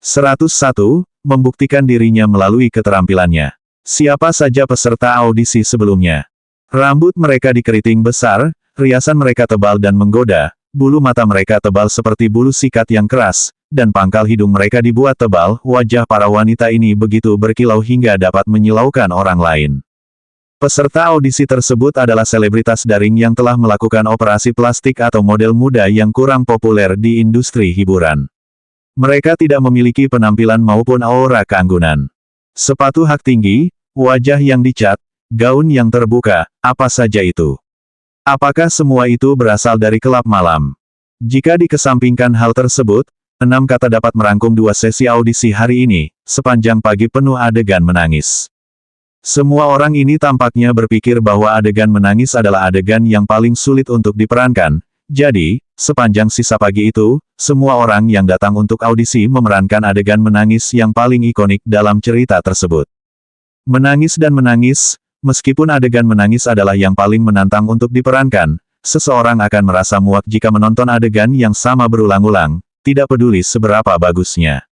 101. Membuktikan dirinya melalui keterampilannya. Siapa saja peserta audisi sebelumnya? Rambut mereka dikeriting besar, riasan mereka tebal dan menggoda, bulu mata mereka tebal seperti bulu sikat yang keras, dan pangkal hidung mereka dibuat tebal. Wajah para wanita ini begitu berkilau hingga dapat menyilaukan orang lain. Peserta audisi tersebut adalah selebritas daring yang telah melakukan operasi plastik atau model muda yang kurang populer di industri hiburan. Mereka tidak memiliki penampilan maupun aura keanggunan. Sepatu hak tinggi, wajah yang dicat, gaun yang terbuka, apa saja itu? Apakah semua itu berasal dari kelab malam? Jika dikesampingkan hal tersebut, 6 kata dapat merangkum 2 sesi audisi hari ini, sepanjang pagi penuh adegan menangis. Semua orang ini tampaknya berpikir bahwa adegan menangis adalah adegan yang paling sulit untuk diperankan. Jadi, sepanjang sisa pagi itu, semua orang yang datang untuk audisi memerankan adegan menangis yang paling ikonik dalam cerita tersebut. Menangis dan menangis, meskipun adegan menangis adalah yang paling menantang untuk diperankan, seseorang akan merasa muak jika menonton adegan yang sama berulang-ulang, tidak peduli seberapa bagusnya.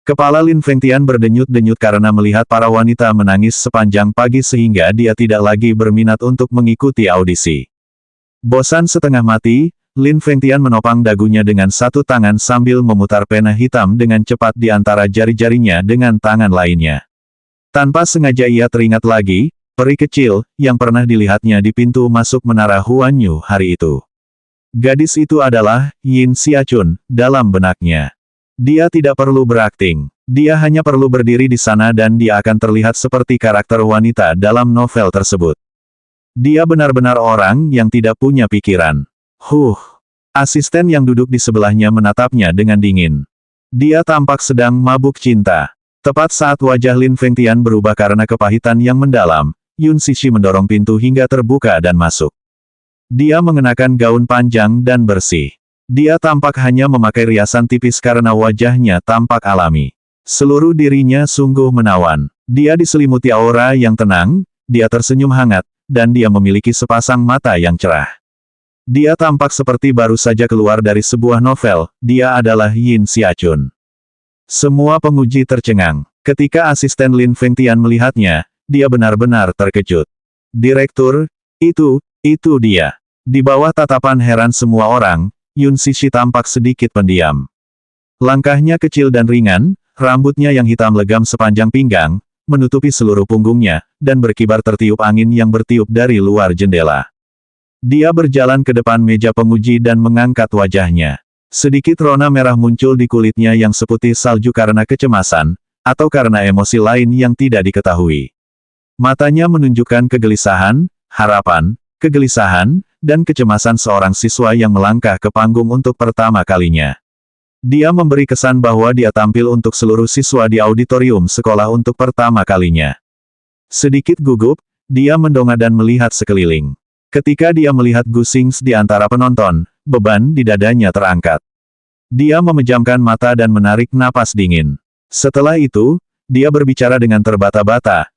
Kepala Lin Fengtian berdenyut-denyut karena melihat para wanita menangis sepanjang pagi sehingga dia tidak lagi berminat untuk mengikuti audisi. Bosan setengah mati, Lin Fengtian menopang dagunya dengan satu tangan sambil memutar pena hitam dengan cepat di antara jari-jarinya dengan tangan lainnya. Tanpa sengaja ia teringat lagi, peri kecil, yang pernah dilihatnya di pintu masuk menara Huanyu hari itu. Gadis itu adalah Yin Xiachun, dalam benaknya. Dia tidak perlu berakting. Dia hanya perlu berdiri di sana dan dia akan terlihat seperti karakter wanita dalam novel tersebut. Dia benar-benar orang yang tidak punya pikiran. Asisten yang duduk di sebelahnya menatapnya dengan dingin. Dia tampak sedang mabuk cinta. Tepat saat wajah Lin Fengtian berubah karena kepahitan yang mendalam, Yun Cixi mendorong pintu hingga terbuka dan masuk. Dia mengenakan gaun panjang dan bersih. Dia tampak hanya memakai riasan tipis karena wajahnya tampak alami. Seluruh dirinya sungguh menawan. Dia diselimuti aura yang tenang, dia tersenyum hangat, dan dia memiliki sepasang mata yang cerah. Dia tampak seperti baru saja keluar dari sebuah novel, dia adalah Yin Xiachun. Semua penguji tercengang. Ketika asisten Lin Fengtian melihatnya, dia benar-benar terkejut. Direktur, itu dia. Di bawah tatapan heran semua orang, Yun Cixi tampak sedikit pendiam. Langkahnya kecil dan ringan, rambutnya yang hitam legam sepanjang pinggang, menutupi seluruh punggungnya, dan berkibar tertiup angin yang bertiup dari luar jendela. Dia berjalan ke depan meja penguji dan mengangkat wajahnya. Sedikit rona merah muncul di kulitnya yang seputih salju karena kecemasan, atau karena emosi lain yang tidak diketahui. Matanya menunjukkan kegelisahan, harapan, kegelisahan, dan kecemasan seorang siswa yang melangkah ke panggung untuk pertama kalinya. Dia memberi kesan bahwa dia tampil untuk seluruh siswa di auditorium sekolah untuk pertama kalinya. Sedikit gugup, dia mendongak dan melihat sekeliling. Ketika dia melihat Gu Xingzi di antara penonton, beban di dadanya terangkat. Dia memejamkan mata dan menarik napas dingin. Setelah itu, dia berbicara dengan terbata-bata,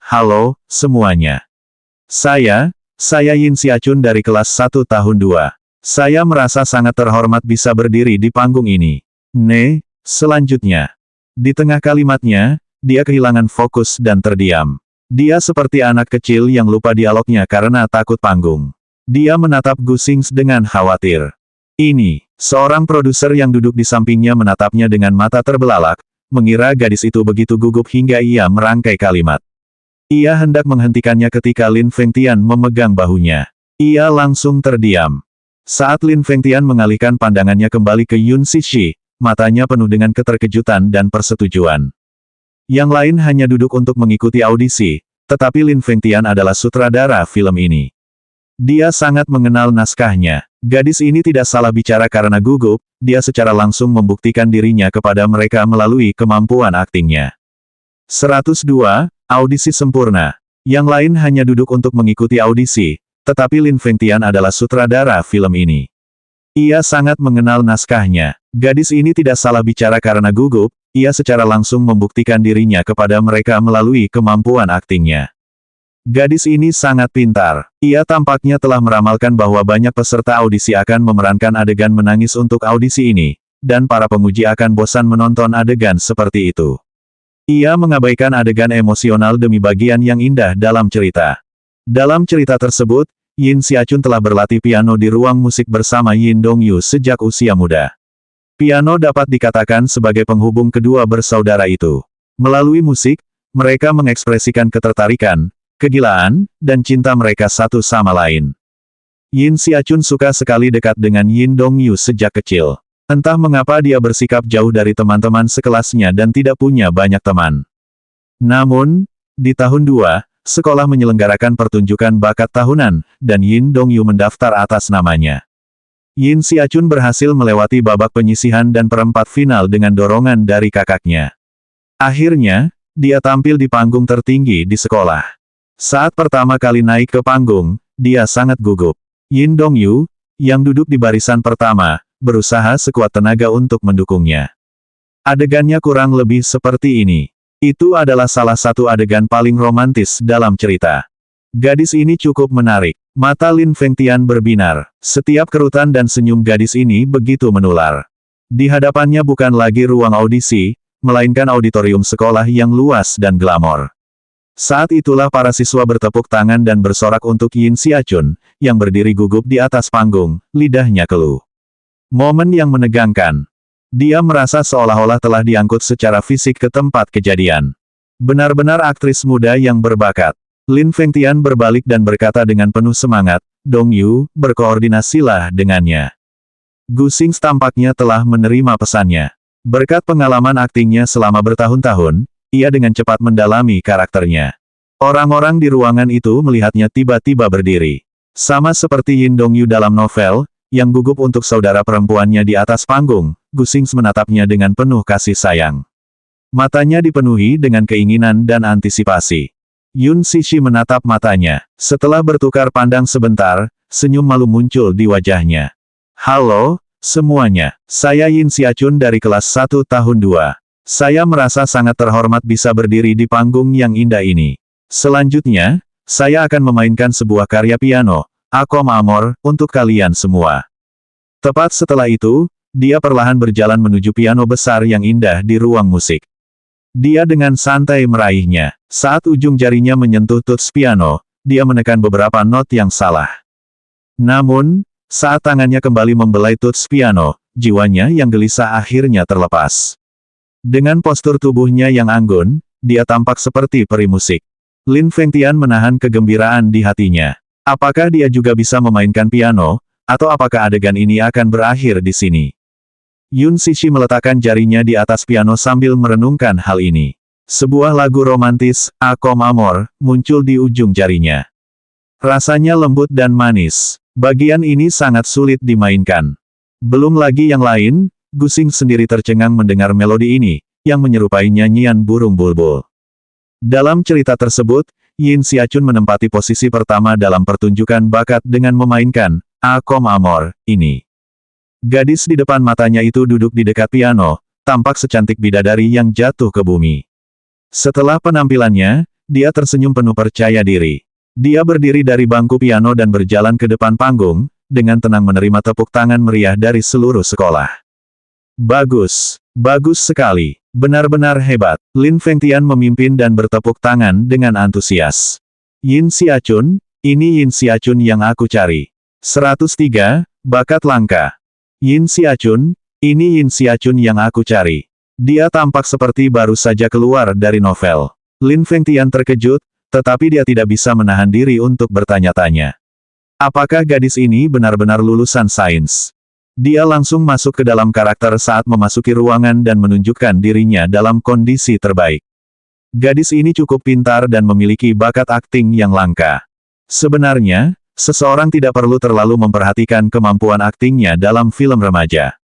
halo, semuanya. Saya Yin Xiachun dari kelas 1 tahun 2. Saya merasa sangat terhormat bisa berdiri di panggung ini. Selanjutnya. Di tengah kalimatnya, dia kehilangan fokus dan terdiam. Dia seperti anak kecil yang lupa dialognya karena takut panggung. Dia menatap Gu Xingzi dengan khawatir. Seorang produser yang duduk di sampingnya menatapnya dengan mata terbelalak, mengira gadis itu begitu gugup hingga ia merangkai kalimat. Ia hendak menghentikannya ketika Lin Fengtian memegang bahunya. Ia langsung terdiam. Saat Lin Fengtian mengalihkan pandangannya kembali ke Yun Cixi, matanya penuh dengan keterkejutan dan persetujuan. Yang lain hanya duduk untuk mengikuti audisi, tetapi Lin Fengtian adalah sutradara film ini. Dia sangat mengenal naskahnya. Gadis ini tidak salah bicara karena gugup, dia secara langsung membuktikan dirinya kepada mereka melalui kemampuan aktingnya. 102, audisi sempurna. Yang lain hanya duduk untuk mengikuti audisi, tetapi Lin Fengtian adalah sutradara film ini. Ia sangat mengenal naskahnya. Gadis ini tidak salah bicara karena gugup, ia secara langsung membuktikan dirinya kepada mereka melalui kemampuan aktingnya. Gadis ini sangat pintar. Ia tampaknya telah meramalkan bahwa banyak peserta audisi akan memerankan adegan menangis untuk audisi ini. dan para penguji akan bosan menonton adegan seperti itu. Ia mengabaikan adegan emosional demi bagian yang indah dalam cerita. Dalam cerita tersebut, Yin Xiachun telah berlatih piano di ruang musik bersama Yin Dongyu sejak usia muda. Piano dapat dikatakan sebagai penghubung kedua bersaudara itu. Melalui musik, mereka mengekspresikan ketertarikan, kegilaan, dan cinta mereka satu sama lain. Yin Xiachun suka sekali dekat dengan Yin Dongyu sejak kecil. Entah mengapa dia bersikap jauh dari teman-teman sekelasnya dan tidak punya banyak teman. Namun, di tahun 2, sekolah menyelenggarakan pertunjukan bakat tahunan, dan Yin Dongyu mendaftar atas namanya. Yin Xiachun berhasil melewati babak penyisihan dan perempat final dengan dorongan dari kakaknya. Akhirnya, dia tampil di panggung tertinggi di sekolah. Saat pertama kali naik ke panggung, dia sangat gugup. Yin Dongyu, yang duduk di barisan pertama, berusaha sekuat tenaga untuk mendukungnya. Adegannya kurang lebih seperti ini. Itu adalah salah satu adegan paling romantis dalam cerita. Gadis ini cukup menarik. Mata Lin Fengtian berbinar. Setiap kerutan dan senyum gadis ini begitu menular. Di hadapannya bukan lagi ruang audisi, melainkan auditorium sekolah yang luas dan glamor. Saat itulah para siswa bertepuk tangan dan bersorak untuk Yin Xiachun, yang berdiri gugup di atas panggung, lidahnya keluh. Momen yang menegangkan. Dia merasa seolah-olah telah diangkut secara fisik ke tempat kejadian. Benar-benar aktris muda yang berbakat. Lin Fengtian berbalik dan berkata dengan penuh semangat, "Dongyu, berkoordinasilah dengannya." Gu Xing tampaknya telah menerima pesannya. Berkat pengalaman aktingnya selama bertahun-tahun, ia dengan cepat mendalami karakternya. Orang-orang di ruangan itu melihatnya tiba-tiba berdiri. Sama seperti Yin Dongyu dalam novel, yang gugup untuk saudara perempuannya di atas panggung, Gu Xing menatapnya dengan penuh kasih sayang. Matanya dipenuhi dengan keinginan dan antisipasi. Yun Cixi menatap matanya. Setelah bertukar pandang sebentar, senyum malu muncul di wajahnya. "Halo, semuanya. Saya Yin Xiachun dari kelas 1 tahun 2. Saya merasa sangat terhormat bisa berdiri di panggung yang indah ini. Selanjutnya, saya akan memainkan sebuah karya piano, Akom Amor, untuk kalian semua." Tepat setelah itu, dia perlahan berjalan menuju piano besar yang indah di ruang musik. Dia dengan santai meraihnya. Saat ujung jarinya menyentuh tuts piano, dia menekan beberapa not yang salah. Namun, saat tangannya kembali membelai tuts piano, jiwanya yang gelisah akhirnya terlepas. Dengan postur tubuhnya yang anggun, dia tampak seperti peri musik. Lin Fengtian menahan kegembiraan di hatinya. Apakah dia juga bisa memainkan piano, atau apakah adegan ini akan berakhir di sini? Yun Cixi meletakkan jarinya di atas piano sambil merenungkan hal ini. Sebuah lagu romantis, Akom Amor, muncul di ujung jarinya. Rasanya lembut dan manis. Bagian ini sangat sulit dimainkan. Belum lagi yang lain, Gu Xing sendiri tercengang mendengar melodi ini, yang menyerupai nyanyian burung bulbul. Dalam cerita tersebut, Yin Xiachun menempati posisi pertama dalam pertunjukan bakat dengan memainkan Akom Amor ini. Gadis di depan matanya itu duduk di dekat piano, tampak secantik bidadari yang jatuh ke bumi. Setelah penampilannya, dia tersenyum penuh percaya diri. Dia berdiri dari bangku piano dan berjalan ke depan panggung, dengan tenang menerima tepuk tangan meriah dari seluruh sekolah. "Bagus, bagus sekali. Benar-benar hebat." Lin Fengtian memimpin dan bertepuk tangan dengan antusias. "Yin Xiachun, ini Yin Xiachun yang aku cari. 103, bakat langka. Yin Xiachun, ini Yin Xiachun yang aku cari." Dia tampak seperti baru saja keluar dari novel. Lin Fengtian terkejut, tetapi dia tidak bisa menahan diri untuk bertanya-tanya. Apakah gadis ini benar-benar lulusan sains? Dia langsung masuk ke dalam karakter saat memasuki ruangan dan menunjukkan dirinya dalam kondisi terbaik. Gadis ini cukup pintar dan memiliki bakat akting yang langka. Sebenarnya, seseorang tidak perlu terlalu memperhatikan kemampuan aktingnya dalam film remaja.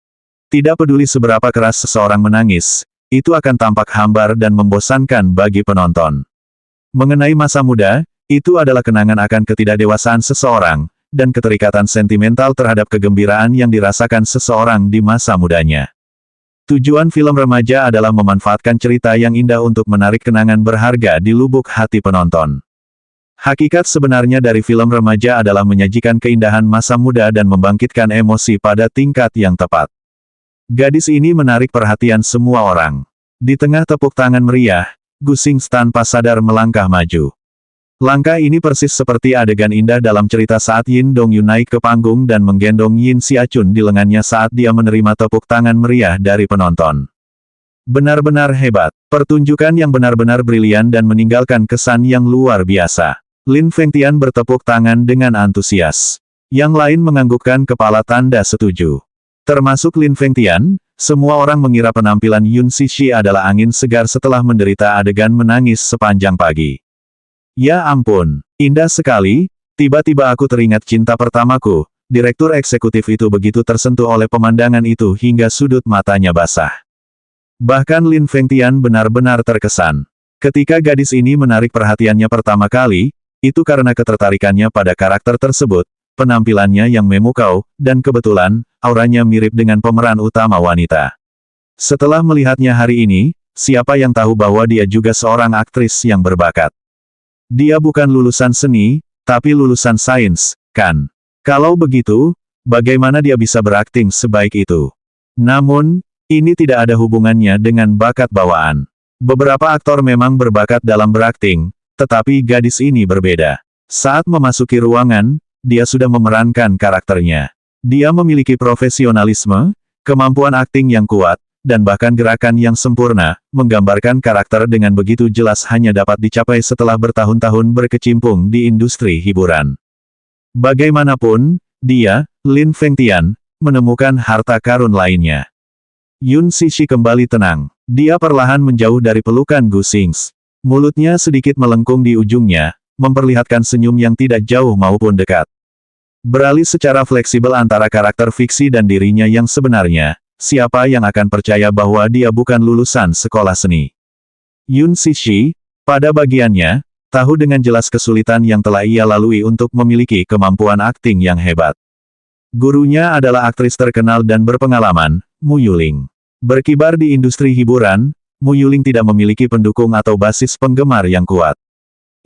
Tidak peduli seberapa keras seseorang menangis, itu akan tampak hambar dan membosankan bagi penonton. Mengenai masa muda, itu adalah kenangan akan ketidakdewasaan seseorang, dan keterikatan sentimental terhadap kegembiraan yang dirasakan seseorang di masa mudanya. Tujuan film remaja adalah memanfaatkan cerita yang indah untuk menarik kenangan berharga di lubuk hati penonton. Hakikat sebenarnya dari film remaja adalah menyajikan keindahan masa muda dan membangkitkan emosi pada tingkat yang tepat. Gadis ini menarik perhatian semua orang. Di tengah tepuk tangan meriah, Gu Xingzi tanpa sadar melangkah maju. Langkah ini persis seperti adegan indah dalam cerita saat Yin Dongyu naik ke panggung dan menggendong Yin Xiachun di lengannya saat dia menerima tepuk tangan meriah dari penonton. Benar-benar hebat. Pertunjukan yang benar-benar brilian dan meninggalkan kesan yang luar biasa. Lin Fengtian bertepuk tangan dengan antusias. Yang lain menganggukkan kepala tanda setuju. Termasuk Lin Fengtian, semua orang mengira penampilan Yun Cixi adalah angin segar setelah menderita adegan menangis sepanjang pagi. Ya ampun, indah sekali, tiba-tiba aku teringat cinta pertamaku. Direktur eksekutif itu begitu tersentuh oleh pemandangan itu hingga sudut matanya basah. Bahkan Lin Fengtian benar-benar terkesan. Ketika gadis ini menarik perhatiannya pertama kali, itu karena ketertarikannya pada karakter tersebut, penampilannya yang memukau, dan kebetulan, auranya mirip dengan pemeran utama wanita. Setelah melihatnya hari ini, siapa yang tahu bahwa dia juga seorang aktris yang berbakat. Dia bukan lulusan seni, tapi lulusan sains, kan? Kalau begitu, bagaimana dia bisa berakting sebaik itu? Namun, ini tidak ada hubungannya dengan bakat bawaan. Beberapa aktor memang berbakat dalam berakting, tetapi gadis ini berbeda. Saat memasuki ruangan, dia sudah memerankan karakternya. Dia memiliki profesionalisme, kemampuan akting yang kuat, dan bahkan gerakan yang sempurna, menggambarkan karakter dengan begitu jelas hanya dapat dicapai setelah bertahun-tahun berkecimpung di industri hiburan. Bagaimanapun, dia, Lin Fengtian, menemukan harta karun lainnya. Yun Cixi kembali tenang. Dia perlahan menjauh dari pelukan Gu Xingzi. Mulutnya sedikit melengkung di ujungnya, memperlihatkan senyum yang tidak jauh maupun dekat. Beralih secara fleksibel antara karakter fiksi dan dirinya yang sebenarnya, siapa yang akan percaya bahwa dia bukan lulusan sekolah seni? Yun Cixi, pada bagiannya, tahu dengan jelas kesulitan yang telah ia lalui untuk memiliki kemampuan akting yang hebat. Gurunya adalah aktris terkenal dan berpengalaman, Mu Yuling. Berkibar di industri hiburan, Mu Yuling tidak memiliki pendukung atau basis penggemar yang kuat.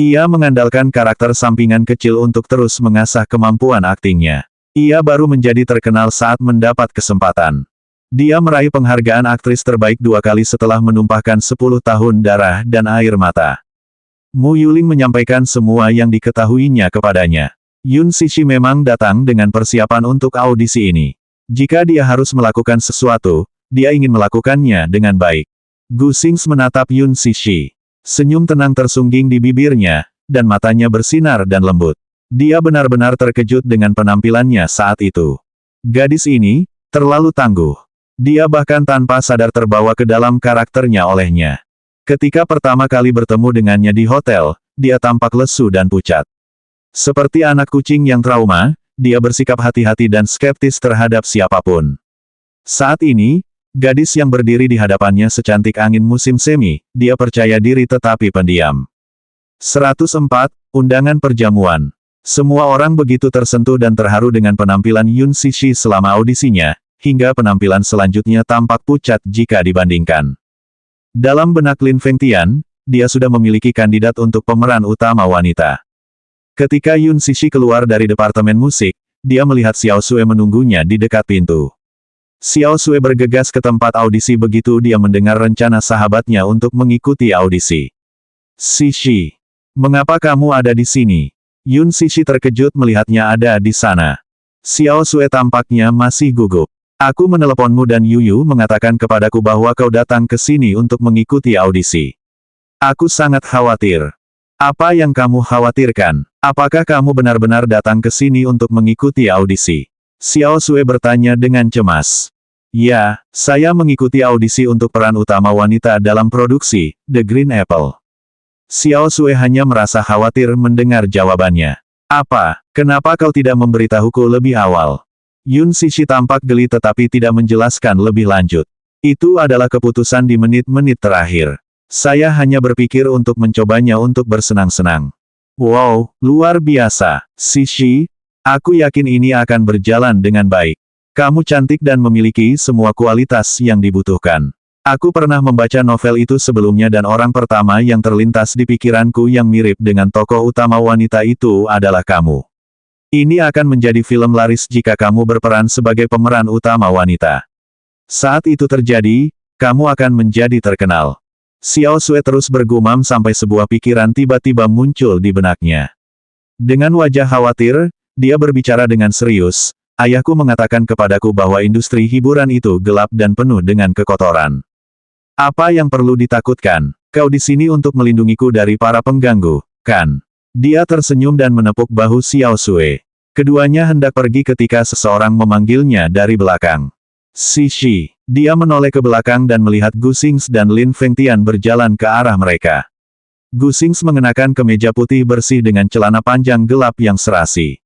Ia mengandalkan karakter sampingan kecil untuk terus mengasah kemampuan aktingnya. Ia baru menjadi terkenal saat mendapat kesempatan. Dia meraih penghargaan aktris terbaik 2 kali setelah menumpahkan 10 tahun darah dan air mata. Mu Yuling menyampaikan semua yang diketahuinya kepadanya. Yun Cixi memang datang dengan persiapan untuk audisi ini. Jika dia harus melakukan sesuatu, dia ingin melakukannya dengan baik. Gu Xingzi menatap Yun Cixi. Senyum tenang tersungging di bibirnya, dan matanya bersinar dan lembut. Dia benar-benar terkejut dengan penampilannya saat itu. Gadis ini, terlalu tangguh. Dia bahkan tanpa sadar terbawa ke dalam karakternya olehnya. Ketika pertama kali bertemu dengannya di hotel, dia tampak lesu dan pucat. Seperti anak kucing yang trauma, dia bersikap hati-hati dan skeptis terhadap siapapun. Saat ini, gadis yang berdiri di hadapannya secantik angin musim semi, dia percaya diri tetapi pendiam. 104, Undangan Perjamuan. Semua orang begitu tersentuh dan terharu dengan penampilan Yun Cixi selama audisinya, hingga penampilan selanjutnya tampak pucat jika dibandingkan. Dalam benak Lin Fengtian, dia sudah memiliki kandidat untuk pemeran utama wanita. Ketika Yun Cixi keluar dari departemen musik, dia melihat Xiao Sue menunggunya di dekat pintu. Xiao Sue bergegas ke tempat audisi begitu dia mendengar rencana sahabatnya untuk mengikuti audisi. Cixi, mengapa kamu ada di sini? Yun Cixi terkejut melihatnya ada di sana. Xiao Sue tampaknya masih gugup. Aku meneleponmu dan Yuyu mengatakan kepadaku bahwa kau datang ke sini untuk mengikuti audisi. Aku sangat khawatir. Apa yang kamu khawatirkan? Apakah kamu benar-benar datang ke sini untuk mengikuti audisi? Xiao Sue bertanya dengan cemas. Ya, saya mengikuti audisi untuk peran utama wanita dalam produksi, The Green Apple. Xiao Sue hanya merasa khawatir mendengar jawabannya. Apa? Kenapa kau tidak memberitahuku lebih awal? Yun Cixi tampak geli tetapi tidak menjelaskan lebih lanjut. Itu adalah keputusan di menit-menit terakhir. Saya hanya berpikir untuk mencobanya untuk bersenang-senang. Wow, luar biasa, Cixi. Aku yakin ini akan berjalan dengan baik. Kamu cantik dan memiliki semua kualitas yang dibutuhkan. Aku pernah membaca novel itu sebelumnya dan orang pertama yang terlintas di pikiranku yang mirip dengan tokoh utama wanita itu adalah kamu. Ini akan menjadi film laris jika kamu berperan sebagai pemeran utama wanita. Saat itu terjadi, kamu akan menjadi terkenal. Xiao Sui terus bergumam sampai sebuah pikiran tiba-tiba muncul di benaknya. Dengan wajah khawatir, dia berbicara dengan serius, ayahku mengatakan kepadaku bahwa industri hiburan itu gelap dan penuh dengan kekotoran. Apa yang perlu ditakutkan? Kau di sini untuk melindungiku dari para pengganggu, kan? Dia tersenyum dan menepuk bahu Xiao Sui. Keduanya hendak pergi ketika seseorang memanggilnya dari belakang. Xi. Dia menoleh ke belakang dan melihat Gu Xingzi dan Lin Fengtian berjalan ke arah mereka. Gu Xingzi mengenakan kemeja putih bersih dengan celana panjang gelap yang serasi.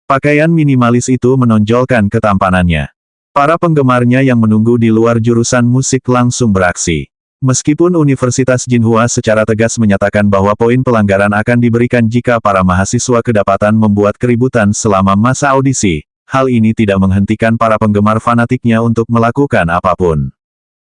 Pakaian minimalis itu menonjolkan ketampanannya. Para penggemarnya yang menunggu di luar jurusan musik langsung beraksi. Meskipun Universitas Jinhua secara tegas menyatakan bahwa poin pelanggaran akan diberikan jika para mahasiswa kedapatan membuat keributan selama masa audisi, hal ini tidak menghentikan para penggemar fanatiknya untuk melakukan apapun.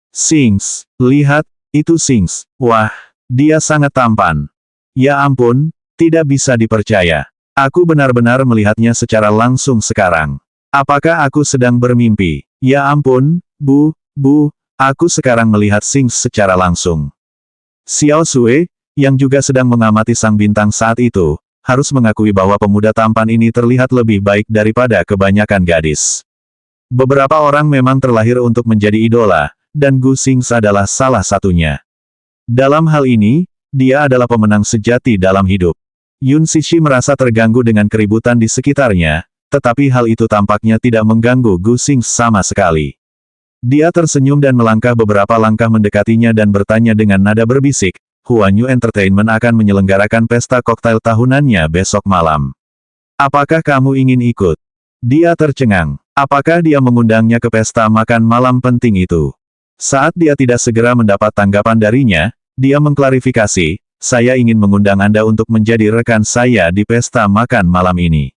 Xingzi, lihat, itu Xingzi. Wah, dia sangat tampan. Ya ampun, tidak bisa dipercaya. Aku benar-benar melihatnya secara langsung sekarang. Apakah aku sedang bermimpi? Ya ampun, Bu, aku sekarang melihat Xingzi secara langsung. Xiao Sui, yang juga sedang mengamati sang bintang saat itu, harus mengakui bahwa pemuda tampan ini terlihat lebih baik daripada kebanyakan gadis. Beberapa orang memang terlahir untuk menjadi idola, dan Gu Xingzi adalah salah satunya. Dalam hal ini, dia adalah pemenang sejati dalam hidup. Yun Cixi merasa terganggu dengan keributan di sekitarnya, tetapi hal itu tampaknya tidak mengganggu Gu Xingzi sama sekali. Dia tersenyum dan melangkah beberapa langkah mendekatinya dan bertanya dengan nada berbisik, Huanyu Entertainment akan menyelenggarakan pesta koktail tahunannya besok malam. Apakah kamu ingin ikut? Dia tercengang. Apakah dia mengundangnya ke pesta makan malam penting itu? Saat dia tidak segera mendapat tanggapan darinya, dia mengklarifikasi, saya ingin mengundang Anda untuk menjadi rekan saya di pesta makan malam ini.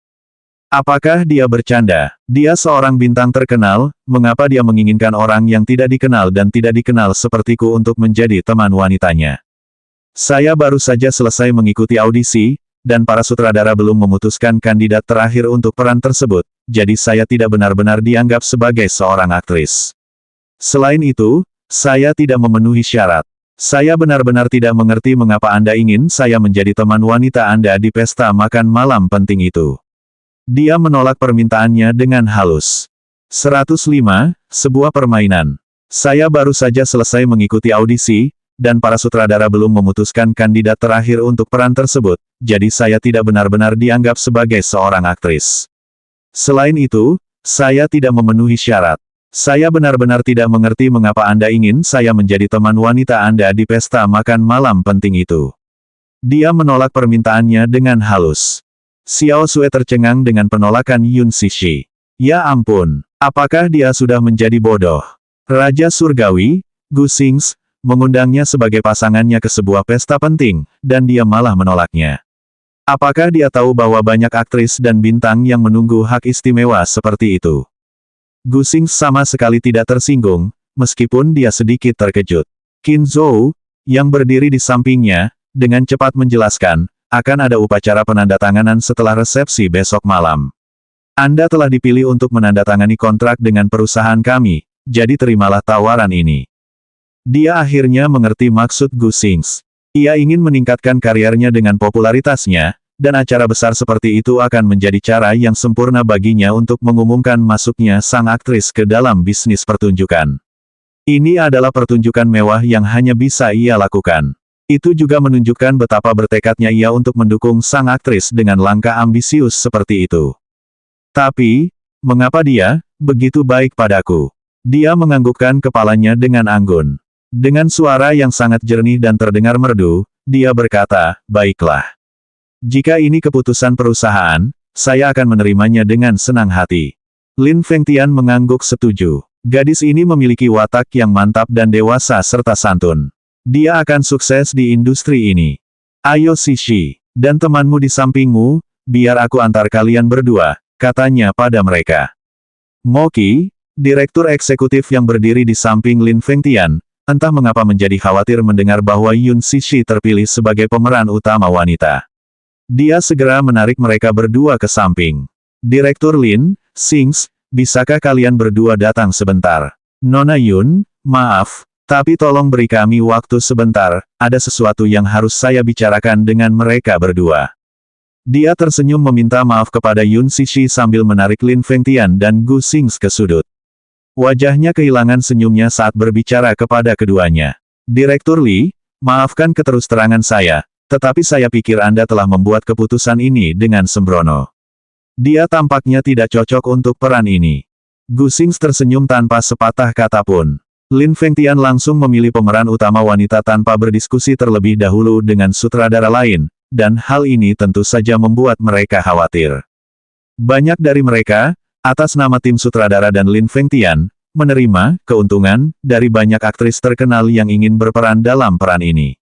Apakah dia bercanda? Dia seorang bintang terkenal, mengapa dia menginginkan orang yang tidak dikenal dan tidak dikenal sepertiku untuk menjadi teman wanitanya? Saya baru saja selesai mengikuti audisi, dan para sutradara belum memutuskan kandidat terakhir untuk peran tersebut, jadi saya tidak benar-benar dianggap sebagai seorang aktris. Selain itu, saya tidak memenuhi syarat. Saya benar-benar tidak mengerti mengapa Anda ingin saya menjadi teman wanita Anda di pesta makan malam penting itu. Dia menolak permintaannya dengan halus. 105, sebuah permainan. Saya baru saja selesai mengikuti audisi, dan para sutradara belum memutuskan kandidat terakhir untuk peran tersebut, jadi saya tidak benar-benar dianggap sebagai seorang aktris. Selain itu, saya tidak memenuhi syarat. Saya benar-benar tidak mengerti mengapa Anda ingin saya menjadi teman wanita Anda di pesta makan malam penting itu. Dia menolak permintaannya dengan halus. Xiao Sui tercengang dengan penolakan Yun Cixi. Ya ampun, apakah dia sudah menjadi bodoh? Raja Surgawi, Gu Xingzi, mengundangnya sebagai pasangannya ke sebuah pesta penting, dan dia malah menolaknya. Apakah dia tahu bahwa banyak aktris dan bintang yang menunggu hak istimewa seperti itu? Gu Xingzi sama sekali tidak tersinggung, meskipun dia sedikit terkejut. Qin Zhou, yang berdiri di sampingnya, dengan cepat menjelaskan, akan ada upacara penandatanganan setelah resepsi besok malam. Anda telah dipilih untuk menandatangani kontrak dengan perusahaan kami, jadi terimalah tawaran ini. Dia akhirnya mengerti maksud Gu Xingzi. Ia ingin meningkatkan kariernya dengan popularitasnya, dan acara besar seperti itu akan menjadi cara yang sempurna baginya untuk mengumumkan masuknya sang aktris ke dalam bisnis pertunjukan. Ini adalah pertunjukan mewah yang hanya bisa ia lakukan. Itu juga menunjukkan betapa bertekadnya ia untuk mendukung sang aktris dengan langkah ambisius seperti itu. Tapi, mengapa dia begitu baik padaku? Dia menganggukkan kepalanya dengan anggun. Dengan suara yang sangat jernih dan terdengar merdu, dia berkata, baiklah. Jika ini keputusan perusahaan, saya akan menerimanya dengan senang hati. Lin Fengtian mengangguk setuju. Gadis ini memiliki watak yang mantap dan dewasa serta santun. Dia akan sukses di industri ini. Ayo Cixi, dan temanmu di sampingmu, biar aku antar kalian berdua, katanya pada mereka. Moqi, direktur eksekutif yang berdiri di samping Lin Fengtian, entah mengapa menjadi khawatir mendengar bahwa Yun Cixi terpilih sebagai pemeran utama wanita. Dia segera menarik mereka berdua ke samping. Direktur Lin, Xingzi, bisakah kalian berdua datang sebentar? Nona Yun, maaf, tapi tolong beri kami waktu sebentar, ada sesuatu yang harus saya bicarakan dengan mereka berdua. Dia tersenyum meminta maaf kepada Yun Cixi sambil menarik Lin Fengtian dan Gu Xingzi ke sudut. Wajahnya kehilangan senyumnya saat berbicara kepada keduanya. Direktur Li, maafkan keterus-terangan saya, tetapi saya pikir Anda telah membuat keputusan ini dengan sembrono. Dia tampaknya tidak cocok untuk peran ini. Gu Xingzi tersenyum tanpa sepatah kata pun. Lin Fengtian langsung memilih pemeran utama wanita tanpa berdiskusi terlebih dahulu dengan sutradara lain, dan hal ini tentu saja membuat mereka khawatir. Banyak dari mereka, atas nama tim sutradara dan Lin Fengtian, menerima keuntungan dari banyak aktris terkenal yang ingin berperan dalam peran ini.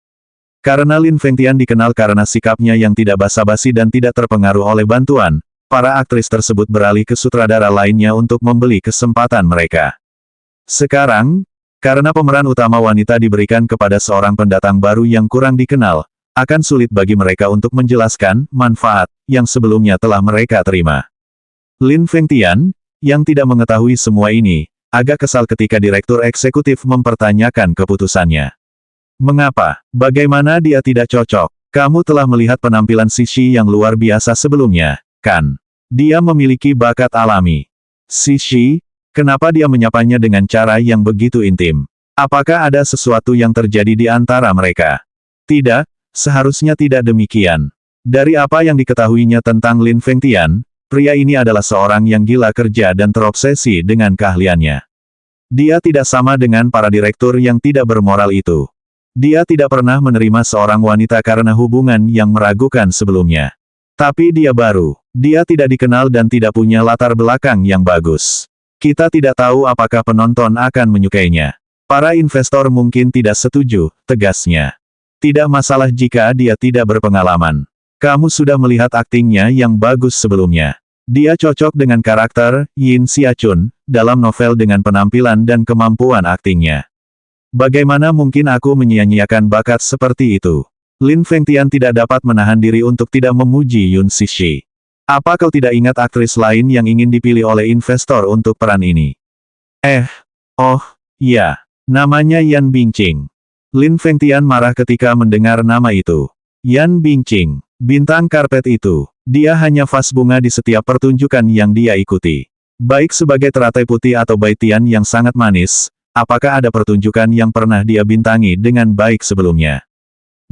Karena Lin Fengtian dikenal karena sikapnya yang tidak basa-basi dan tidak terpengaruh oleh bantuan, para aktris tersebut beralih ke sutradara lainnya untuk membeli kesempatan mereka. Sekarang, karena pemeran utama wanita diberikan kepada seorang pendatang baru yang kurang dikenal, akan sulit bagi mereka untuk menjelaskan manfaat yang sebelumnya telah mereka terima. Lin Fengtian, yang tidak mengetahui semua ini, agak kesal ketika direktur eksekutif mempertanyakan keputusannya. Mengapa? Bagaimana dia tidak cocok? Kamu telah melihat penampilan Cixi yang luar biasa sebelumnya, kan? Dia memiliki bakat alami. Cixi, kenapa dia menyapanya dengan cara yang begitu intim? Apakah ada sesuatu yang terjadi di antara mereka? Tidak, seharusnya tidak demikian. Dari apa yang diketahuinya tentang Lin Fengtian, pria ini adalah seorang yang gila kerja dan terobsesi dengan keahliannya. Dia tidak sama dengan para direktur yang tidak bermoral itu. Dia tidak pernah menerima seorang wanita karena hubungan yang meragukan sebelumnya. Tapi dia baru. Dia tidak dikenal dan tidak punya latar belakang yang bagus. Kita tidak tahu apakah penonton akan menyukainya. Para investor mungkin tidak setuju, tegasnya. Tidak masalah jika dia tidak berpengalaman. Kamu sudah melihat aktingnya yang bagus sebelumnya. Dia cocok dengan karakter Yin Xiachun dalam novel dengan penampilan dan kemampuan aktingnya. Bagaimana mungkin aku menyia-nyiakan bakat seperti itu? Lin Fengtian tidak dapat menahan diri untuk tidak memuji Yun Cixi. Apa kau tidak ingat aktris lain yang ingin dipilih oleh investor untuk peran ini? Ya. Namanya Yan Bingqing. Lin Fengtian marah ketika mendengar nama itu. Yan Bingqing, bintang karpet itu. Dia hanya vas bunga di setiap pertunjukan yang dia ikuti. Baik sebagai teratai putih atau baitian yang sangat manis, apakah ada pertunjukan yang pernah dia bintangi dengan baik sebelumnya?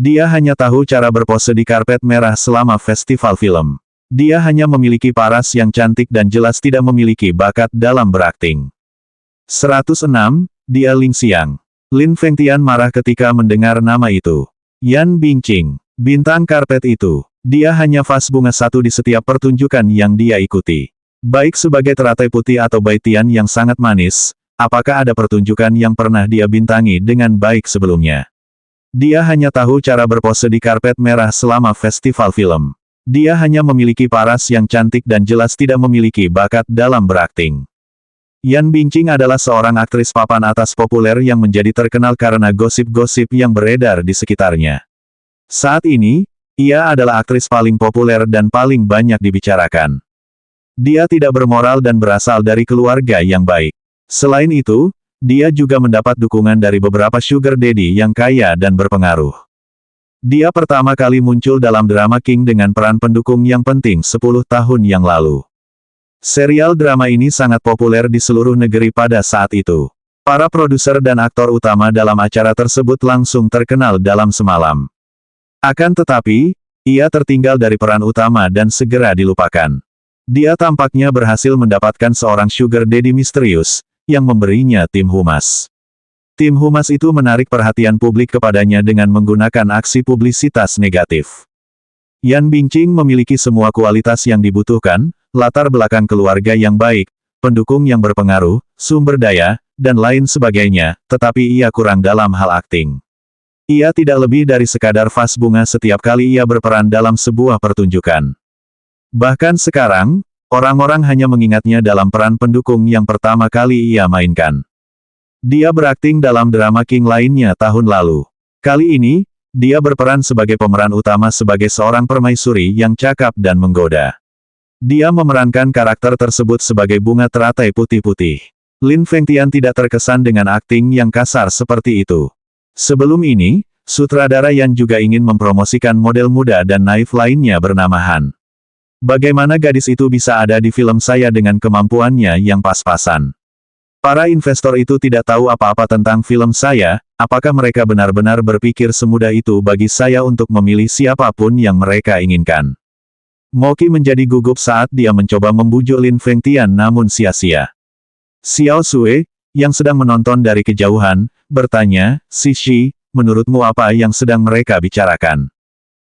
Dia hanya tahu cara berpose di karpet merah selama festival film. Dia hanya memiliki paras yang cantik dan jelas tidak memiliki bakat dalam berakting. 106, dia Ling Xiang. Lin Fengtian marah ketika mendengar nama itu. Yan Bingqing, bintang karpet itu. Dia hanya vas bunga satu di setiap pertunjukan yang dia ikuti. Baik sebagai teratai putih atau baitian yang sangat manis, apakah ada pertunjukan yang pernah dia bintangi dengan baik sebelumnya? Dia hanya tahu cara berpose di karpet merah selama festival film. Dia hanya memiliki paras yang cantik dan jelas tidak memiliki bakat dalam berakting. Yan Bingqing adalah seorang aktris papan atas populer yang menjadi terkenal karena gosip-gosip yang beredar di sekitarnya. Saat ini, ia adalah aktris paling populer dan paling banyak dibicarakan. Dia tidak bermoral dan berasal dari keluarga yang baik. Selain itu, dia juga mendapat dukungan dari beberapa sugar daddy yang kaya dan berpengaruh. Dia pertama kali muncul dalam drama King dengan peran pendukung yang penting 10 tahun yang lalu. Serial drama ini sangat populer di seluruh negeri pada saat itu. Para produser dan aktor utama dalam acara tersebut langsung terkenal dalam semalam. Akan tetapi, ia tertinggal dari peran utama dan segera dilupakan. Dia tampaknya berhasil mendapatkan seorang sugar daddy misterius, yang memberinya tim humas. Tim humas itu menarik perhatian publik kepadanya dengan menggunakan aksi publisitas negatif. Yan Bingqing memiliki semua kualitas yang dibutuhkan, latar belakang keluarga yang baik, pendukung yang berpengaruh, sumber daya, dan lain sebagainya, tetapi ia kurang dalam hal akting. Ia tidak lebih dari sekadar vas bunga setiap kali ia berperan dalam sebuah pertunjukan. Bahkan sekarang, orang-orang hanya mengingatnya dalam peran pendukung yang pertama kali ia mainkan. Dia berakting dalam drama King lainnya tahun lalu. Kali ini, dia berperan sebagai pemeran utama sebagai seorang permaisuri yang cakap dan menggoda. Dia memerankan karakter tersebut sebagai bunga teratai putih-putih. Lin Fengtian tidak terkesan dengan akting yang kasar seperti itu. Sebelum ini, sutradara Yan juga ingin mempromosikan model muda dan naif lainnya bernama Han. Bagaimana gadis itu bisa ada di film saya dengan kemampuannya yang pas-pasan? Para investor itu tidak tahu apa-apa tentang film saya, apakah mereka benar-benar berpikir semudah itu bagi saya untuk memilih siapapun yang mereka inginkan? Moki menjadi gugup saat dia mencoba membujuk Lin Fengtian namun sia-sia. Xiao Sui, yang sedang menonton dari kejauhan, bertanya, Sishi, menurutmu apa yang sedang mereka bicarakan?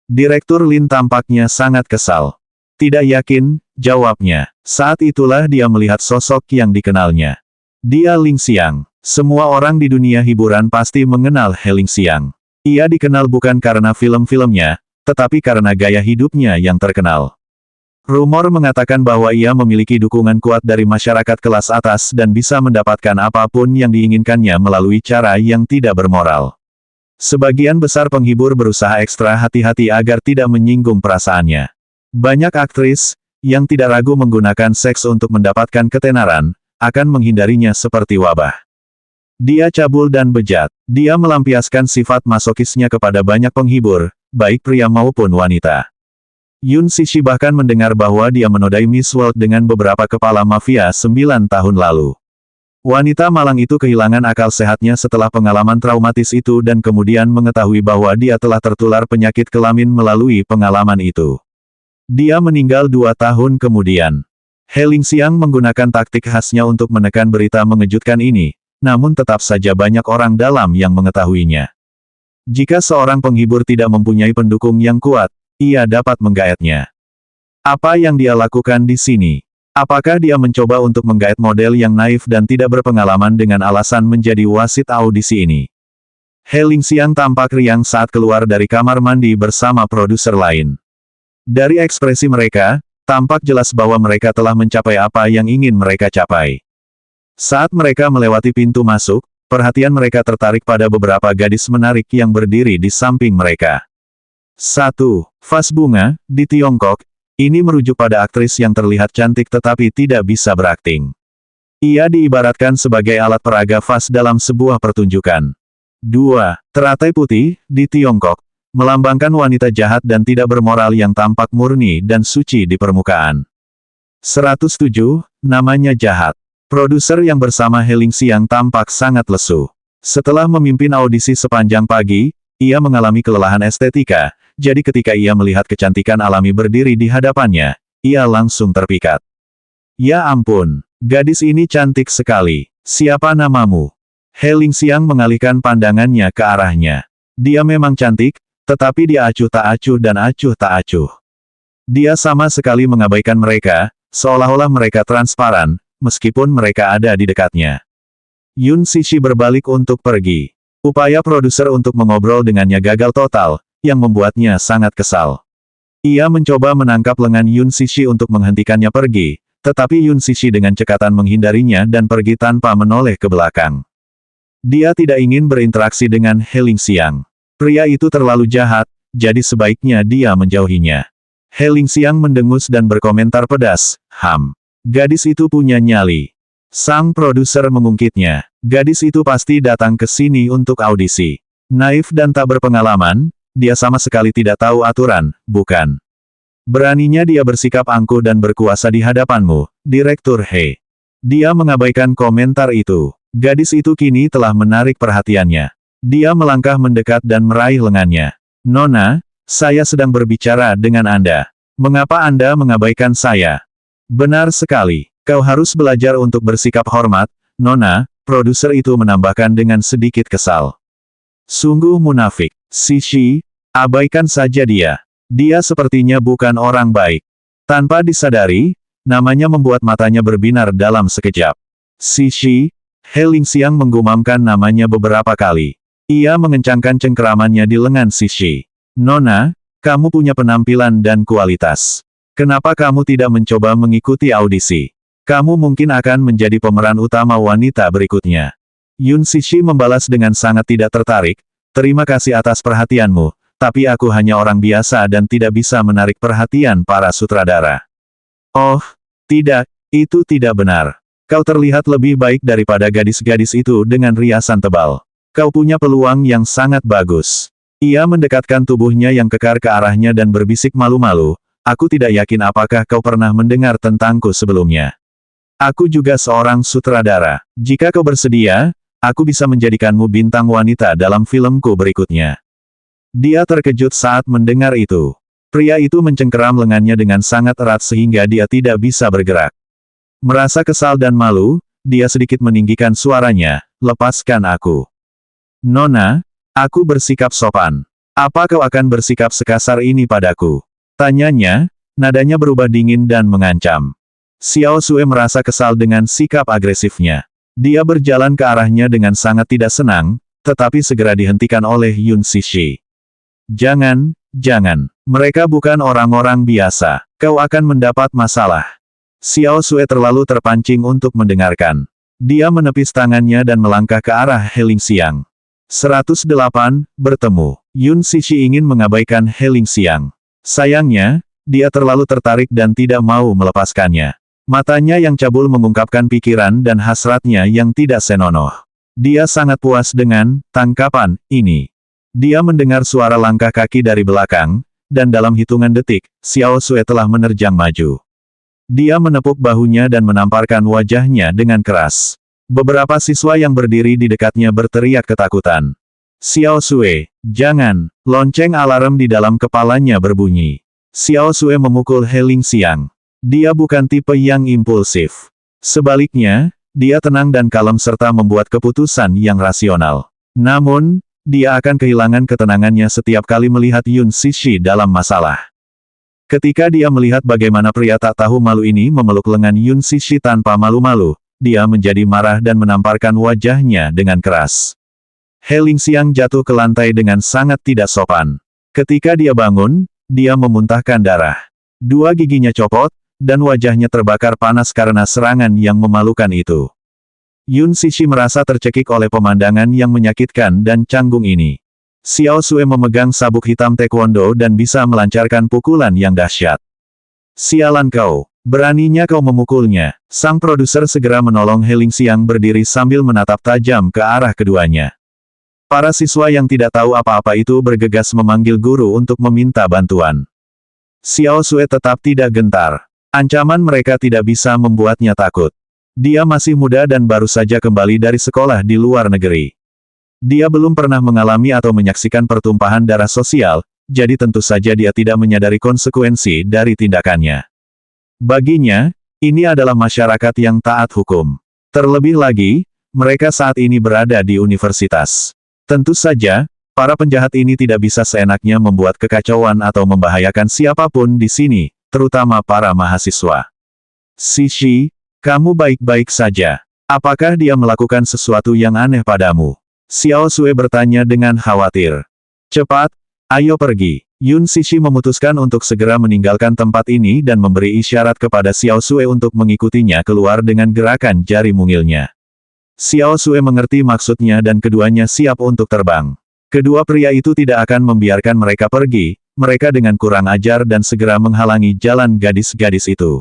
Direktur Lin tampaknya sangat kesal. Tidak yakin, jawabnya. Saat itulah dia melihat sosok yang dikenalnya. Dia Ling Xiang. Semua orang di dunia hiburan pasti mengenal He Ling Xiang. Ia dikenal bukan karena film-filmnya, tetapi karena gaya hidupnya yang terkenal. Rumor mengatakan bahwa ia memiliki dukungan kuat dari masyarakat kelas atas dan bisa mendapatkan apapun yang diinginkannya melalui cara yang tidak bermoral. Sebagian besar penghibur berusaha ekstra hati-hati agar tidak menyinggung perasaannya. Banyak aktris, yang tidak ragu menggunakan seks untuk mendapatkan ketenaran, akan menghindarinya seperti wabah. Dia cabul dan bejat. Dia melampiaskan sifat masokisnya kepada banyak penghibur, baik pria maupun wanita. Yun Sishi bahkan mendengar bahwa dia menodai Miss World dengan beberapa kepala mafia 9 tahun lalu. Wanita malang itu kehilangan akal sehatnya setelah pengalaman traumatis itu dan kemudian mengetahui bahwa dia telah tertular penyakit kelamin melalui pengalaman itu. Dia meninggal 2 tahun kemudian. He Ling Xiang menggunakan taktik khasnya untuk menekan berita mengejutkan ini, namun tetap saja banyak orang dalam yang mengetahuinya. Jika seorang penghibur tidak mempunyai pendukung yang kuat, ia dapat menggaetnya. Apa yang dia lakukan di sini? Apakah dia mencoba untuk menggaet model yang naif dan tidak berpengalaman dengan alasan menjadi wasit audisi ini? He Ling Xiang tampak riang saat keluar dari kamar mandi bersama produser lain. Dari ekspresi mereka, tampak jelas bahwa mereka telah mencapai apa yang ingin mereka capai. Saat mereka melewati pintu masuk, perhatian mereka tertarik pada beberapa gadis menarik yang berdiri di samping mereka. 1. Vas bunga, di Tiongkok, ini merujuk pada aktris yang terlihat cantik tetapi tidak bisa berakting. Ia diibaratkan sebagai alat peraga vas dalam sebuah pertunjukan. 2. Teratai putih, di Tiongkok, melambangkan wanita jahat dan tidak bermoral yang tampak murni dan suci di permukaan. 107. Namanya jahat. Produser yang bersama He Ling Xiang tampak sangat lesu. Setelah memimpin audisi sepanjang pagi, ia mengalami kelelahan estetika, jadi ketika ia melihat kecantikan alami berdiri di hadapannya, ia langsung terpikat. Ya ampun, gadis ini cantik sekali. Siapa namamu? He Ling Xiang mengalihkan pandangannya ke arahnya. Dia memang cantik, tetapi dia acuh tak acuh dan acuh tak acuh. Dia sama sekali mengabaikan mereka, seolah-olah mereka transparan, meskipun mereka ada di dekatnya. Yun Sishi berbalik untuk pergi. Upaya produser untuk mengobrol dengannya gagal total, yang membuatnya sangat kesal. Ia mencoba menangkap lengan Yun Sishi untuk menghentikannya pergi, tetapi Yun Sishi dengan cekatan menghindarinya dan pergi tanpa menoleh ke belakang. Dia tidak ingin berinteraksi dengan He Ling Xiang. Pria itu terlalu jahat, jadi sebaiknya dia menjauhinya. He Ling Xiang mendengus dan berkomentar pedas, gadis itu punya nyali. Sang produser mengungkitnya. Gadis itu pasti datang ke sini untuk audisi. Naif dan tak berpengalaman, dia sama sekali tidak tahu aturan, bukan? Beraninya dia bersikap angkuh dan berkuasa di hadapanmu, Direktur He. Dia mengabaikan komentar itu. Gadis itu kini telah menarik perhatiannya. Dia melangkah mendekat dan meraih lengannya. Nona, saya sedang berbicara dengan Anda. Mengapa Anda mengabaikan saya? Benar sekali. Kau harus belajar untuk bersikap hormat, Nona, produser itu menambahkan dengan sedikit kesal. Sungguh munafik. Sishi, abaikan saja dia. Dia sepertinya bukan orang baik. Tanpa disadari, namanya membuat matanya berbinar dalam sekejap. Sishi, He Ling Xiang menggumamkan namanya beberapa kali. Ia mengencangkan cengkeramannya di lengan Sishi. Nona, kamu punya penampilan dan kualitas. Kenapa kamu tidak mencoba mengikuti audisi? Kamu mungkin akan menjadi pemeran utama wanita berikutnya. Yun Sishi membalas dengan sangat tidak tertarik. Terima kasih atas perhatianmu, tapi aku hanya orang biasa dan tidak bisa menarik perhatian para sutradara. Oh, tidak, itu tidak benar. Kau terlihat lebih baik daripada gadis-gadis itu dengan riasan tebal. Kau punya peluang yang sangat bagus. Ia mendekatkan tubuhnya yang kekar ke arahnya dan berbisik malu-malu, aku tidak yakin apakah kau pernah mendengar tentangku sebelumnya. Aku juga seorang sutradara. Jika kau bersedia, aku bisa menjadikanmu bintang wanita dalam filmku berikutnya. Dia terkejut saat mendengar itu. Pria itu mencengkeram lengannya dengan sangat erat sehingga dia tidak bisa bergerak. Merasa kesal dan malu, dia sedikit meninggikan suaranya, lepaskan aku. Nona, aku bersikap sopan. Apa kau akan bersikap sekasar ini padaku? Tanyanya, nadanya berubah dingin dan mengancam. Xiao Sue merasa kesal dengan sikap agresifnya. Dia berjalan ke arahnya dengan sangat tidak senang, tetapi segera dihentikan oleh Yun Sishi. Jangan, mereka bukan orang-orang biasa. Kau akan mendapat masalah. Xiao Sue terlalu terpancing untuk mendengarkan. Dia menepis tangannya dan melangkah ke arah Heling Xiang. 108, bertemu. Yun Sishi ingin mengabaikan Heling Xiang. Sayangnya, dia terlalu tertarik dan tidak mau melepaskannya. Matanya yang cabul mengungkapkan pikiran dan hasratnya yang tidak senonoh. Dia sangat puas dengan tangkapan ini. Dia mendengar suara langkah kaki dari belakang, dan dalam hitungan detik, Xiao Sue telah menerjang maju. Dia menepuk bahunya dan menamparkan wajahnya dengan keras. Beberapa siswa yang berdiri di dekatnya berteriak ketakutan. Xiao Sue, jangan! Lonceng alarm di dalam kepalanya berbunyi. Xiao Sue memukul Heling Xiang. Dia bukan tipe yang impulsif. Sebaliknya, dia tenang dan kalem serta membuat keputusan yang rasional. Namun, dia akan kehilangan ketenangannya setiap kali melihat Yun Sishi dalam masalah. Ketika dia melihat bagaimana pria tak tahu malu ini memeluk lengan Yun Sishi tanpa malu-malu, dia menjadi marah dan menamparkan wajahnya dengan keras. Heling Xiang jatuh ke lantai dengan sangat tidak sopan. Ketika dia bangun, dia memuntahkan darah. Dua giginya copot, dan wajahnya terbakar panas karena serangan yang memalukan itu. Yun Sishi merasa tercekik oleh pemandangan yang menyakitkan dan canggung ini. Xiao Sue memegang sabuk hitam taekwondo dan bisa melancarkan pukulan yang dahsyat. Sialan kau, beraninya kau memukulnya. Sang produser segera menolong Heling Xiang berdiri sambil menatap tajam ke arah keduanya. Para siswa yang tidak tahu apa-apa itu bergegas memanggil guru untuk meminta bantuan. Xiao Sue tetap tidak gentar. Ancaman mereka tidak bisa membuatnya takut. Dia masih muda dan baru saja kembali dari sekolah di luar negeri. Dia belum pernah mengalami atau menyaksikan pertumpahan darah sosial, jadi tentu saja dia tidak menyadari konsekuensi dari tindakannya. Baginya, ini adalah masyarakat yang taat hukum. Terlebih lagi, mereka saat ini berada di universitas. Tentu saja, para penjahat ini tidak bisa seenaknya membuat kekacauan atau membahayakan siapapun di sini, terutama para mahasiswa. Sishi, kamu baik-baik saja. Apakah dia melakukan sesuatu yang aneh padamu? Xiao Sue bertanya dengan khawatir. Cepat, ayo pergi. Yun Sishi memutuskan untuk segera meninggalkan tempat ini dan memberi isyarat kepada Xiao Sue untuk mengikutinya keluar dengan gerakan jari mungilnya. Xiao Sue mengerti maksudnya dan keduanya siap untuk terbang. Kedua pria itu tidak akan membiarkan mereka pergi, mereka dengan kurang ajar dan segera menghalangi jalan gadis-gadis itu.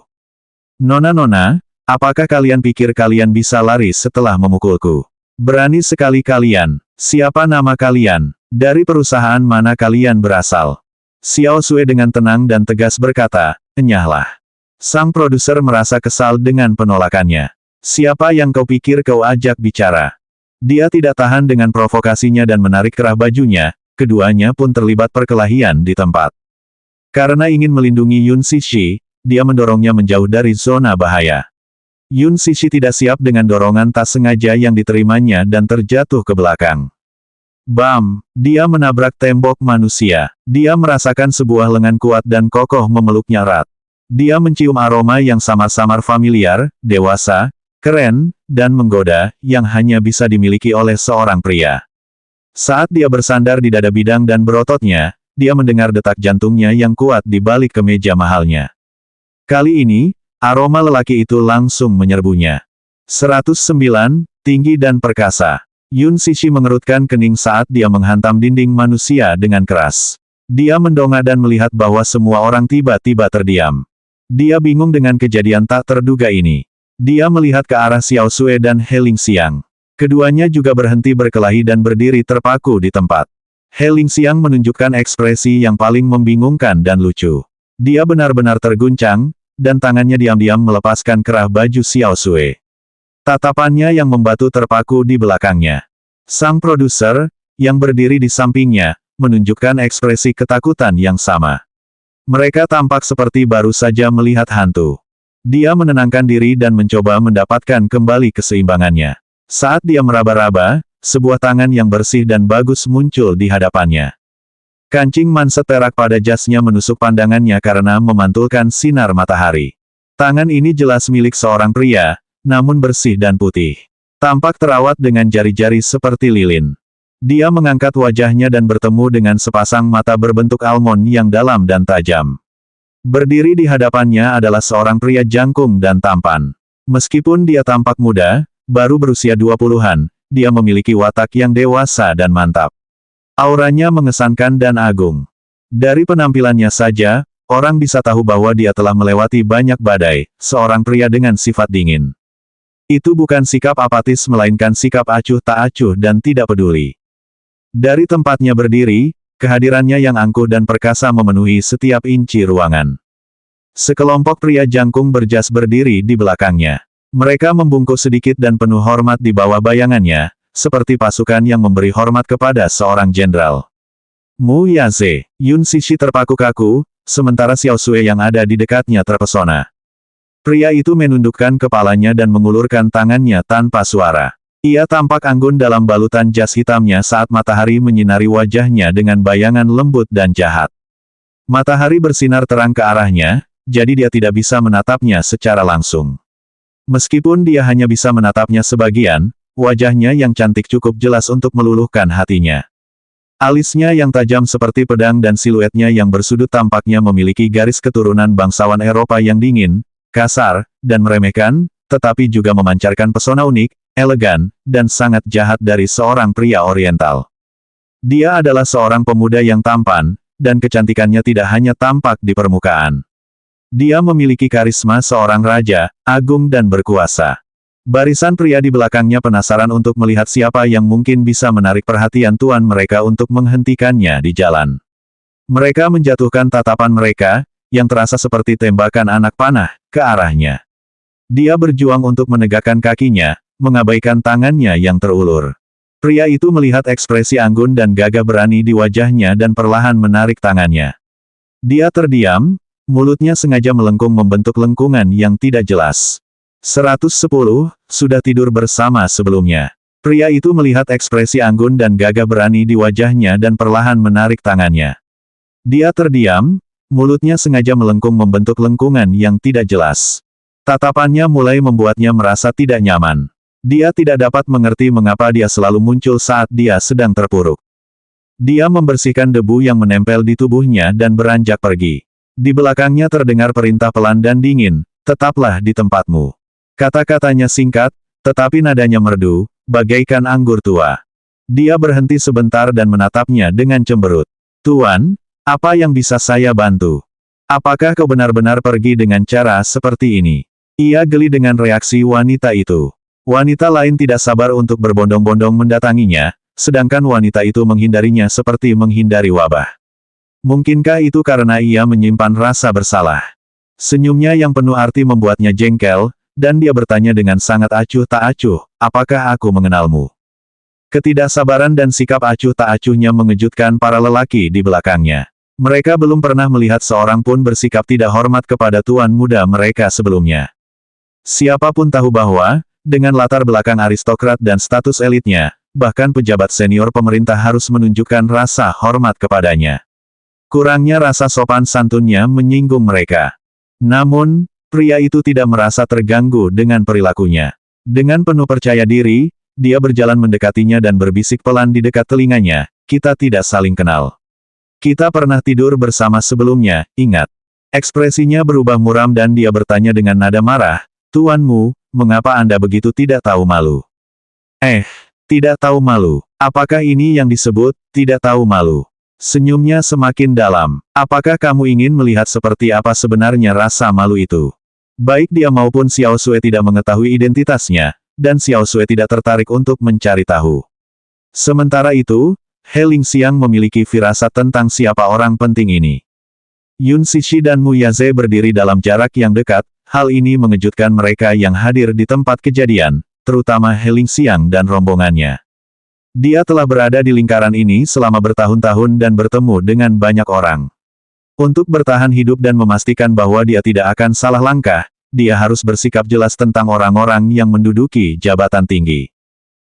Nona-nona, apakah kalian pikir kalian bisa lari setelah memukulku? Berani sekali kalian. Siapa nama kalian? Dari perusahaan mana kalian berasal? Xiao Sue dengan tenang dan tegas berkata, enyahlah. Sang produser merasa kesal dengan penolakannya. Siapa yang kau pikir kau ajak bicara? Dia tidak tahan dengan provokasinya dan menarik kerah bajunya, keduanya pun terlibat perkelahian di tempat. Karena ingin melindungi Yun Sishi, dia mendorongnya menjauh dari zona bahaya. Yun Sishi tidak siap dengan dorongan tak sengaja yang diterimanya dan terjatuh ke belakang. Bam! Dia menabrak tembok manusia. Dia merasakan sebuah lengan kuat dan kokoh memeluknya erat. Dia mencium aroma yang samar-samar familiar, dewasa, keren, dan menggoda, yang hanya bisa dimiliki oleh seorang pria. Saat dia bersandar di dada bidang dan berototnya, dia mendengar detak jantungnya yang kuat di balik kemeja mahalnya. Kali ini, aroma lelaki itu langsung menyerbunya. 109, tinggi dan perkasa. Yun Sishi mengerutkan kening saat dia menghantam dinding manusia dengan keras. Dia mendongak dan melihat bahwa semua orang tiba-tiba terdiam. Dia bingung dengan kejadian tak terduga ini. Dia melihat ke arah Xiao Sui dan He Lingxiang. Keduanya juga berhenti berkelahi dan berdiri terpaku di tempat. He Lingxiang menunjukkan ekspresi yang paling membingungkan dan lucu. Dia benar-benar terguncang, dan tangannya diam-diam melepaskan kerah baju Xiao Sui. Tatapannya yang membatu terpaku di belakangnya. Sang produser, yang berdiri di sampingnya, menunjukkan ekspresi ketakutan yang sama. Mereka tampak seperti baru saja melihat hantu. Dia menenangkan diri dan mencoba mendapatkan kembali keseimbangannya. Saat dia meraba-raba, sebuah tangan yang bersih dan bagus muncul di hadapannya. Kancing manset perak pada jasnya menusuk pandangannya karena memantulkan sinar matahari. Tangan ini jelas milik seorang pria, namun bersih dan putih. Tampak terawat dengan jari-jari seperti lilin. Dia mengangkat wajahnya dan bertemu dengan sepasang mata berbentuk almond yang dalam dan tajam. Berdiri di hadapannya adalah seorang pria jangkung dan tampan. Meskipun dia tampak muda, baru berusia 20-an, dia memiliki watak yang dewasa dan mantap. Auranya mengesankan dan agung. Dari penampilannya saja, orang bisa tahu bahwa dia telah melewati banyak badai, seorang pria dengan sifat dingin. Itu bukan sikap apatis melainkan sikap acuh tak acuh dan tidak peduli. Dari tempatnya berdiri, kehadirannya yang angkuh dan perkasa memenuhi setiap inci ruangan. Sekelompok pria jangkung berjas berdiri di belakangnya. Mereka membungkuk sedikit dan penuh hormat di bawah bayangannya, seperti pasukan yang memberi hormat kepada seorang jenderal. Mu Yaze, Yun Sishi terpaku kaku, sementara Xiao Sui yang ada di dekatnya terpesona. Pria itu menundukkan kepalanya dan mengulurkan tangannya tanpa suara. Ia tampak anggun dalam balutan jas hitamnya saat matahari menyinari wajahnya dengan bayangan lembut dan jahat. Matahari bersinar terang ke arahnya, jadi dia tidak bisa menatapnya secara langsung. Meskipun dia hanya bisa menatapnya sebagian, wajahnya yang cantik cukup jelas untuk meluluhkan hatinya. Alisnya yang tajam seperti pedang dan siluetnya yang bersudut tampaknya memiliki garis keturunan bangsawan Eropa yang dingin, kasar, dan meremehkan, tetapi juga memancarkan pesona unik, elegan, dan sangat jahat dari seorang pria Oriental. Dia adalah seorang pemuda yang tampan, dan kecantikannya tidak hanya tampak di permukaan. Dia memiliki karisma seorang raja, agung dan berkuasa. Barisan pria di belakangnya penasaran untuk melihat siapa yang mungkin bisa menarik perhatian tuan mereka untuk menghentikannya di jalan. Mereka menjatuhkan tatapan mereka, yang terasa seperti tembakan anak panah, ke arahnya. Dia berjuang untuk menegakkan kakinya, mengabaikan tangannya yang terulur. Pria itu melihat ekspresi anggun dan gagah berani di wajahnya dan perlahan menarik tangannya. Dia terdiam, mulutnya sengaja melengkung membentuk lengkungan yang tidak jelas. 110, sudah tidur bersama sebelumnya. Pria itu melihat ekspresi anggun dan gagah berani di wajahnya dan perlahan menarik tangannya. Dia terdiam, mulutnya sengaja melengkung membentuk lengkungan yang tidak jelas. Tatapannya mulai membuatnya merasa tidak nyaman. Dia tidak dapat mengerti mengapa dia selalu muncul saat dia sedang terpuruk. Dia membersihkan debu yang menempel di tubuhnya dan beranjak pergi. Di belakangnya terdengar perintah pelan dan dingin, tetaplah di tempatmu. Kata-katanya singkat, tetapi nadanya merdu, bagaikan anggur tua. Dia berhenti sebentar dan menatapnya dengan cemberut. Tuan, apa yang bisa saya bantu? Apakah kau benar-benar pergi dengan cara seperti ini? Ia geli dengan reaksi wanita itu. Wanita lain tidak sabar untuk berbondong-bondong mendatanginya, sedangkan wanita itu menghindarinya seperti menghindari wabah. Mungkinkah itu karena ia menyimpan rasa bersalah? Senyumnya yang penuh arti membuatnya jengkel, dan dia bertanya dengan sangat acuh tak acuh, apakah aku mengenalmu? Ketidaksabaran dan sikap acuh tak acuhnya mengejutkan para lelaki di belakangnya. Mereka belum pernah melihat seorang pun bersikap tidak hormat kepada tuan muda mereka sebelumnya. Siapapun tahu bahwa, dengan latar belakang aristokrat dan status elitnya, bahkan pejabat senior pemerintah harus menunjukkan rasa hormat kepadanya. Kurangnya rasa sopan santunnya menyinggung mereka. Namun, pria itu tidak merasa terganggu dengan perilakunya. Dengan penuh percaya diri, dia berjalan mendekatinya dan berbisik pelan di dekat telinganya, kita tidak saling kenal. Kita pernah tidur bersama sebelumnya, ingat. Ekspresinya berubah muram dan dia bertanya dengan nada marah, Tuanmu, mengapa Anda begitu tidak tahu malu? Tidak tahu malu. Apakah ini yang disebut, tidak tahu malu? Senyumnya semakin dalam. Apakah kamu ingin melihat seperti apa sebenarnya rasa malu itu? Baik dia maupun Xiao Sui tidak mengetahui identitasnya, dan Xiao Sui tidak tertarik untuk mencari tahu. Sementara itu, He Lingxiang memiliki firasat tentang siapa orang penting ini. Yun Sishi dan Mu Yaze berdiri dalam jarak yang dekat, hal ini mengejutkan mereka yang hadir di tempat kejadian, terutama He Lingxiang dan rombongannya. Dia telah berada di lingkaran ini selama bertahun-tahun dan bertemu dengan banyak orang. Untuk bertahan hidup dan memastikan bahwa dia tidak akan salah langkah, dia harus bersikap jelas tentang orang-orang yang menduduki jabatan tinggi.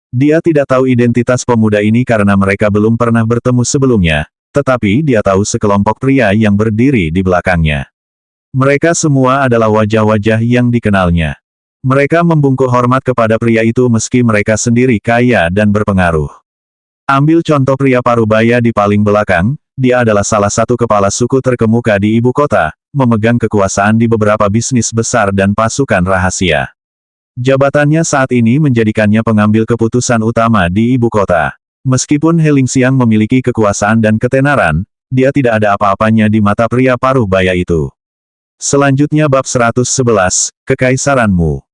Dia tidak tahu identitas pemuda ini karena mereka belum pernah bertemu sebelumnya, tetapi dia tahu sekelompok pria yang berdiri di belakangnya. Mereka semua adalah wajah-wajah yang dikenalnya. Mereka membungkuk hormat kepada pria itu meski mereka sendiri kaya dan berpengaruh. Ambil contoh pria parubaya di paling belakang, dia adalah salah satu kepala suku terkemuka di ibu kota, memegang kekuasaan di beberapa bisnis besar dan pasukan rahasia. Jabatannya saat ini menjadikannya pengambil keputusan utama di ibu kota. Meskipun He Lingxiang memiliki kekuasaan dan ketenaran, dia tidak ada apa-apanya di mata pria paruh baya itu. Selanjutnya bab 111, Kekaisaranmu.